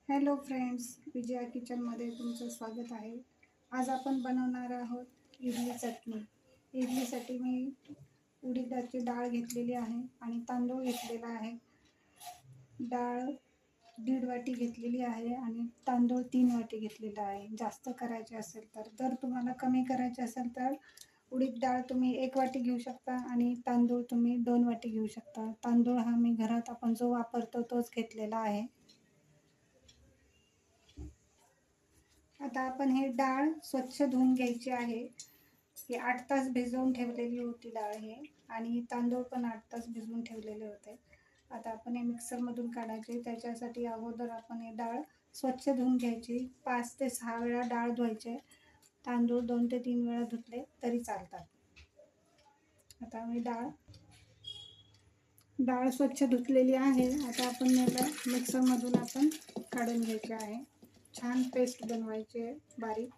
Hello friends, Vijaya किचनमध्ये तुमचं स्वागत आहे. आज आपण बनवणार आहोत इडली चटणी. इडलीसाठी मी उडीदाची डाळ घेतलेली आहे आणि तांदूळ घेतलेला आहे. डाळ 1.5 वाटी घेतलेली आहे आणि तांदूळ 3 वाटी घेतलेला आहे. जास्त करायचे असेल तर, जर तुम्हाला कमी करायचे असेल तर उडीद डाळ तुम्ही 1 वाटी घेऊ शकता आणि तांदूळ तुम्ही 2 वाटी घेऊ शकता. तांदूळ हा मी घरात आपण जो वापरतो तोच घेतलेला आहे. आता आपण हे डाळ स्वच्छ धुवून घ्यायची आहे. ही 8 तास भिजवून ठेवलेली होती डाळ हे, आणि तांदूळ पण 8 तास भिजवून ठेवलेले होते. आता आपण हे मिक्सरमधून काढायचे. त्याच्यासाठी अगोदर आपण हे डाळ स्वच्छ धुवून घ्यायची. 5 ते 6 वेळा डाळ धुवायचे. तांदूळ 2 ते 3 वेळा धुतले तरी चालतात. आता मी डाळ स्वच्छ धुतलेली आहे. आता आपण याला मिक्सरमधून आपण काढून घ्यायचे आहे. छान पेस्ट बनवायची आहे बारीक.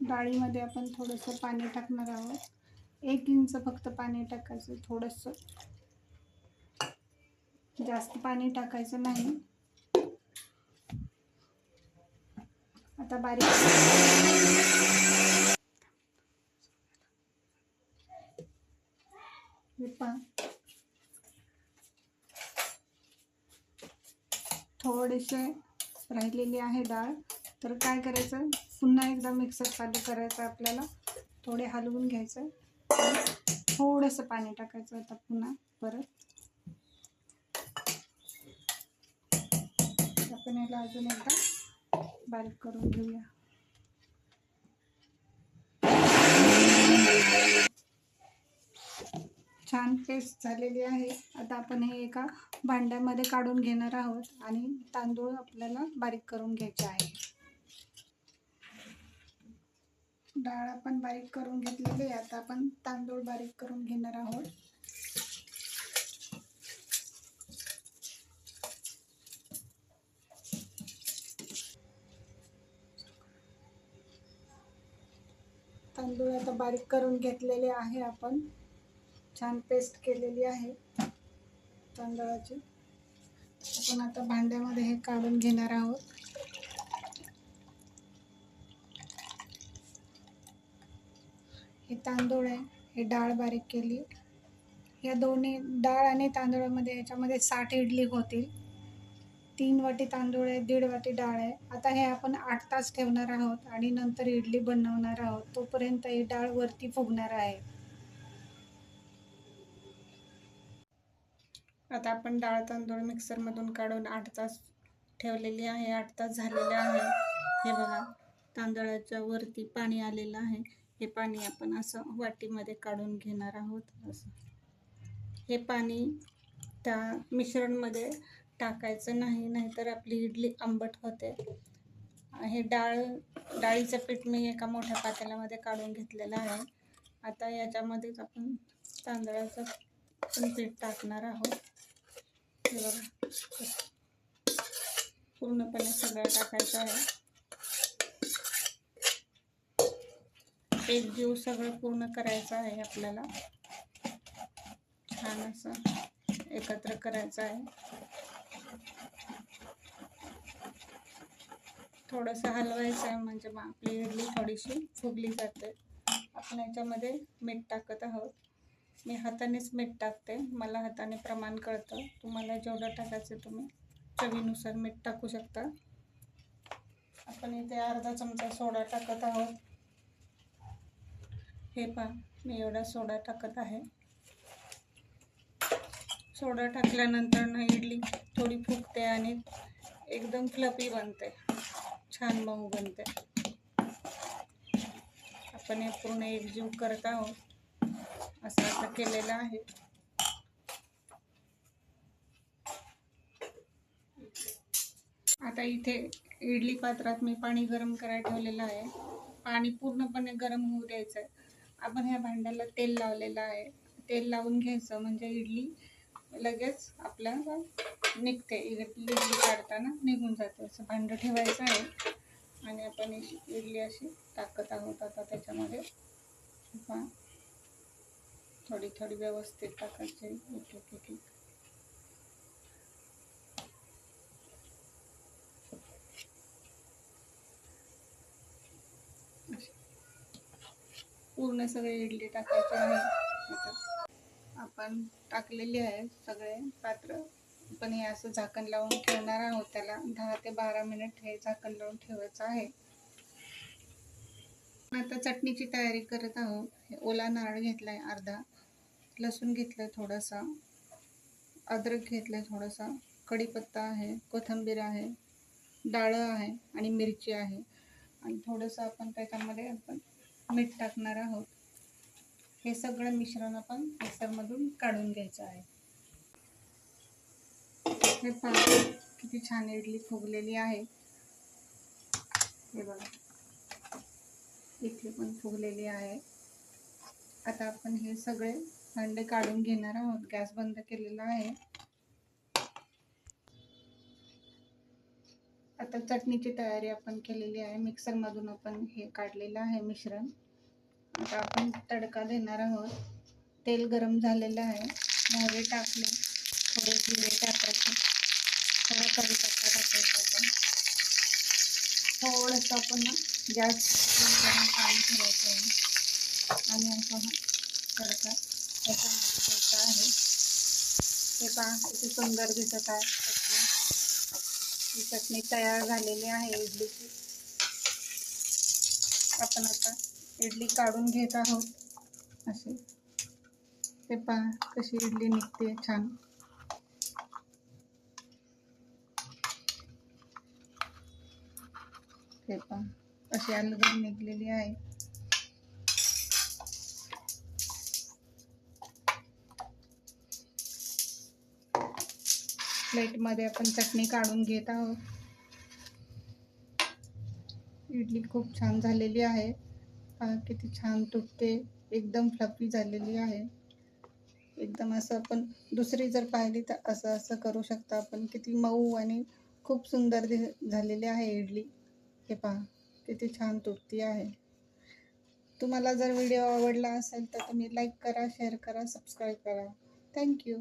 डाळीमध्ये आपण थोडंसं पाणी टाकणार आहोत. 1 इंच फक्त पाणी टाकायचं, थोडंसं, जास्त पाणी टाकायचं नाही. आता बारीक थोडेसे राहिलेली आहे डाळ. तर काय करायचं, पुन्हा एकदा मिक्सर चालू करायचं आपल्याला. थोडे हलवून घ्यायचं आणि थोडंसं पाणी टाकायचं. आता पुन्हा परत आपण याला अजून एकदा बारीक करून घेऊया. छान पेस्ट झालेली आहे. आता आपण हे एका भांड्यामध्ये काढून घेणार आहोत आणि तांदूळ आपल्याला बारीक करून घ्यायचे आहे. डाळ आपण बारीक करून घेतलेली आहे. आता आपण तांदूळ बारीक करून घेणार आहोत. तांदूळ आता बारीक करून घेतलेले आहे. आपण छान पेस्ट केलेली आहे तांदळाची. आपण आता भांड्यामध्ये हे काढून घेणार आहोत. हे तांदूळ आहे, हे डाळ बारीक केली. या दोन्ही डाळ आणि तांदूळामध्ये याच्यामध्ये 60 इडली होतील. 3 वाटी तांदूळ आहे, 1.5 वाटी डाळ आहे. आता हे आपण 8 तास ठेवणार आहोत आणि नंतर इडली बनवणार आहोत. तोपर्यंत ही डाळ वरती फुगणार आहे. आता आपण डाळ तांदूळ मिक्सरमधून काढून 8 तास ठेवलेली आहे. 8 तास झालेले आहे. हे बघा, तांदळाच्या वरती पाणी आलेलं आहे. हे पाणी आपण असं वाटीमध्ये काढून घेणार आहोत. असं हे पाणी त्या मिश्रणमध्ये टाकायचं नाही, नाहीतर आपली इडली आंबट होते. हे डाळीचं पीठ मी एका मोठ्या पातेल्यामध्ये काढून घेतलेलं आहे. आता याच्यामध्येच आपण तांदळाचं पण पीठ टाकणार आहोत. हे बघा, पूर्णपणे सगळं टाकायचं आहे. एकजीव सगळं पूर्ण करायचं आहे आपल्याला. छान असं एकत्र करायचं आहे. थोडंसं हलवायचं आहे, म्हणजे मग आपली इडली थोडीशी फुगली जाते. आपण याच्यामध्ये मीठ टाकत आहोत. मी हातानेच मीठ टाकते, मला हाताने प्रमाण कळतं. तुम्हाला जेवढं टाकायचं तुम्ही चवीनुसार मीठ टाकू शकता. आपण इथे अर्धा चमचा सोडा टाकत आहोत. हे पहा, मी एवढा सोडा टाकत आहे. सोडा टाकल्यानंतर ना इडली थोडी फुगते आणि एकदम फ्लफी बनते, छान मऊ बनते. आपण हे पूर्ण एकजीव करत आहोत. असं केलेलं आहे. आता इथे इडली पात्रात मी पाणी गरम करायला ठेवलेलं आहे. पाणी पूर्णपणे गरम होऊ द्यायचं आहे. आपण ह्या भांड्याला तेल लावलेलं आहे. तेल लावून घ्यायचं, म्हणजे इडली लगेच आपल्याला निघते, इडली काढताना निघून जाते. असं भांडं ठेवायचं आहे आणि आपण इडली अशी टाकत आहोत आता त्याच्यामध्ये. थोडी थोडी व्यवस्थित टाकायची, एक एक एक एक. पूर्ण सगळे इडली टाकायचे आहे. आता आपण टाकलेली आहे सगळे पात्र. आपण हे असं झाकण लावून ठेवणार आहोत. त्याला 10 ते 12 मिनिट हे झाकण लावून ठेवायचं आहे. आता चटणीची तयारी करत आहोत. ओला नारळ घेतलाय अर्धा, लसूण घेतलाय थोडासा, अद्रक घेतलाय थोडासा, कढीपत्ता आहे, कोथिंबीर आहे, डाळं आहे आणि मिरची आहे. आणि थोडंसं आपण त्याच्यामध्ये मीठ टाकणार आहोत. हे सगळं मिश्रण आपण मिक्सरमधून काढून घ्यायचं आहे. हे पहा किती छान इडली फुगलेली आहे. हे बघा, इडली पण फुगलेली आहे. आता आपण हे सगळे भांडे काढून घेणार आहोत. गॅस बंद केलेला आहे. आता चटणीची तयारी आपण केलेली आहे. मिक्सरमधून आपण हे काढलेलं आहे मिश्रण. आता आपण तडका देणार आहोत. तेल गरम झालेलं आहे. मोहरी टाकले, थोडे जिरे टाकायचे, थोडा कढीपत्ता टाकायचा. आपण थोडंसं आपण गॅस गरम पाणी ठेवायचं आहे आणि असा हा तडका त्याच्यामध्ये द्यायचा आहे. हे पहा किती सुंदर दिसत आहे चटणी. ही चटणी तयार झालेली आहे इडलीची. आपण आता इडली काढून घेत आहोत. असे हे पहा कशी इडली निघते छान. हे पहा अशी अलगद निघलेली आहे. प्लेटमध्ये आपण चटणी काढून घेत आहोत. इडली खूप छान झालेली आहे. पहा किती छान तुटते, एकदम फ्लफी झालेली आहे. एकदम असं आपण दुसरी जर पाहिली तर असं असं करू शकता आपण. किती मऊ आणि खूप सुंदर झालेली आहे इडली. हे पहा किती छान तुटती आहे. तुम्हाला जर व्हिडिओ आवडला असेल तर तुम्ही लाईक करा, शेअर करा, सबस्क्राईब करा. थँक्यू.